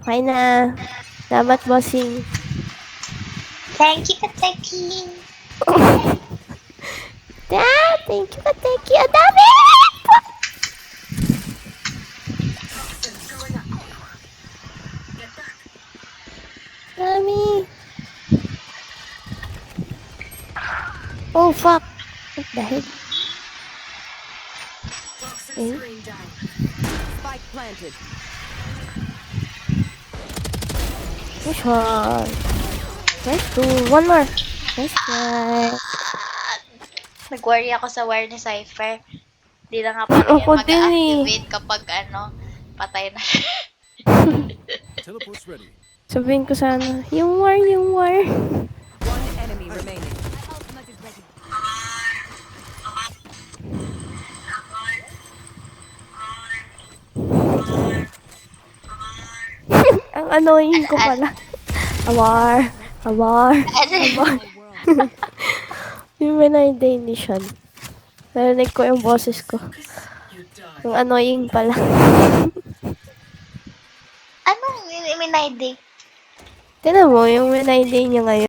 Okay na. Salamat, bossing. Thank you, Kateki. Thank you, thank you. Ang dami! Dami. Oh, fuck. What the heck? Eh? Spike planted. Nice one. Nice two. One more. Nice one. Nag-worry ako sa wire ni Cypher. Di na nga pala yan Ako din eh. mag-activate kapag patay na siya. Teleport's ready. Sabihin ko sana, yung war. One enemy remaining. Ang annoying ko pala. Awar. Yung Danish yan. Narinig ko yung boses ko. Yung annoying pala. Anong minayday? Tinan mo, yung Day niya ngayon.